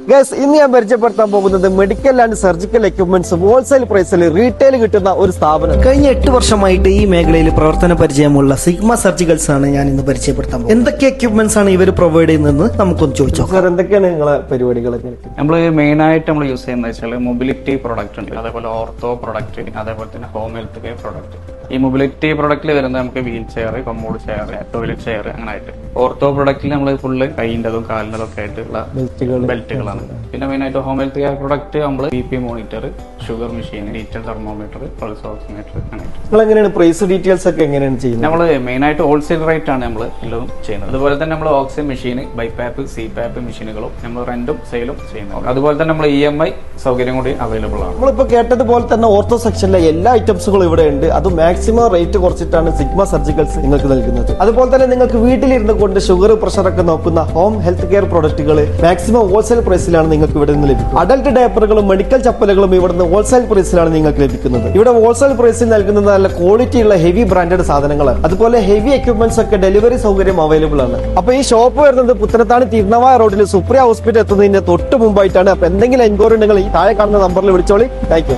Guys, ഇന്ന് ഞാൻ പരിചയപ്പെടുത്താൻ പോകുന്നത് medical and surgical equipments wholesale പ്രൈസിൽ റീറ്റെയിൽ കിട്ടുന്ന ഒരു സ്ഥാപനം. കഴിഞ്ഞ 8 വർഷമായിട്ട് ഈ മേഖലയിൽ പ്രവർത്തന പരിചയമുള്ള സിഗ്മ സർജിക്കൽസ് ആണ് ഞാൻ ഇന്ന് പരിചയപ്പെടുത്താൻ പോകുന്നത്. എന്തൊക്കെ എക്യുപ്മെന്റ്സ് ആണ് ഇവർ പ്രൊവൈഡ് ചെയ്യുന്നതെന്ന് നമുക്കൊന്ന് ചോദിച്ചോ. സാർ, എന്തൊക്കെയാണ് നിങ്ങളെ പരിപാടികളൊക്കെ? നമ്മൾ മെയിൻ ആയിട്ട് നമ്മൾ യൂസ് ചെയ്യുന്നത് വെച്ചാൽ മൊബിലിറ്റി പ്രൊഡക്റ്റ് ഉണ്ട്, അതേപോലെ ഓർത്തോ പ്രൊഡക്റ്റ്, അതേപോലെ തന്നെ ഹോം ഹെൽത്ത് കെയർ പ്രൊഡക്റ്റ്. ഈ മൊബിലിറ്റി പ്രൊഡക്റ്റിൽ വരുന്നത് നമുക്ക് wheel chair, commode chair, toilet chair അങ്ങനെ ആയിട്ട്. ഓർത്തോ പ്രൊഡക്റ്റിൽ നമ്മൾ ഫുള്ള് കൈയിൻ്റെതും കാലിൻ്റെതും ഒക്കെ ആയിട്ടുള്ള ബെൽറ്റുകളാണ്. പിന്നെ മെയിൻ ആയിട്ട് ഹോം ഹെൽത്ത് കെയർ പ്രൊഡക്റ്റ് നമ്മൾ BP monitor, sugar machine, digital thermometer, pulse oximeter അങ്ങനെ. നിങ്ങൾ എങ്ങനെയാണ് പ്രൈസ് ഡീറ്റെയിൽസ് ഒക്കെ എങ്ങനെയാണ് ചെയ്യുന്നത്? നമ്മൾ മെയിൻ ആയിട്ട് ഹോൾസെയിൽ റേറ്റ് ആണ് നമ്മൾ എല്ലാം ചെയ്യുന്നത്. അതുപോലെ തന്നെ നമ്മൾ ഓക്സിജൻ മെഷീൻ, ബൈപാപ്പ്, CPAP മെഷീനുകളും നമ്മൾ റെന്റും സെയിലും ചെയ്യുന്നത്. അതുപോലെ തന്നെ നമ്മൾ EMI സൗകര്യം കൂടി അവൈലബിൾ ആണ്. നമ്മളിപ്പോ കേട്ടതുപോലെ തന്നെ ഓർത്തോ സെക്ഷനിലെ എല്ലാ ഐറ്റംസുകളും ഇവിടെ ഉണ്ട്. അത് മാക്സിമം റേറ്റ് കുറച്ചിട്ടാണ് സിഗ്മ സർജിക്കൽസ് നിങ്ങൾക്ക് നൽകുന്നത്. അതുപോലെ തന്നെ നിങ്ങൾക്ക് വീട്ടിലിരുന്ന് കൊണ്ട് ഷുഗർ, പ്രഷർ ഒക്കെ നോക്കുന്ന ഹോം ഹെൽത്ത് കെയർ പ്രൊഡക്റ്റുകൾ മാക്സിമം ഹോൾസെയിൽ പ്രൈസിലാണ് നിങ്ങൾക്ക് ഇവിടെ നിന്ന് ലഭിക്കുന്നത്. അഡൽട്ട് ഡയപ്പറുകളും മെഡിക്കൽ ചപ്പലുകളും ഇവിടുന്ന് ഹോൾസെയിൽ പ്രൈസിലാണ് നിങ്ങൾക്ക് ലഭിക്കുന്നത്. ഇവിടെ ഹോൾസെയിൽ പ്രൈസിൽ നൽകുന്നത് നല്ല ക്വാളിറ്റി ഉള്ള ഹെവി ബ്രാൻഡഡ് സാധനങ്ങളാണ്. അതുപോലെ ഹെവി എക്യുപ്മെന്റ്സ് ഒക്കെ ഡെലിവറി സൗകര്യം അവൈലബിൾ ആണ്. അപ്പൊ ഈ ഷോപ്പ് വരുന്നത് പുത്തനത്താണി തിരുനവായ റോഡിൽ സുപ്രിയ ഹോസ്പിറ്റൽ എത്തുന്നതിന്റെ തൊട്ട് മുമ്പായിട്ടാണ്. അപ്പൊ എന്തെങ്കിലും എൻക്വയറി ഉണ്ടെങ്കിൽ ഈ താഴെ കാണുന്ന നമ്പറിൽ വിളിച്ചോളി. Thank you.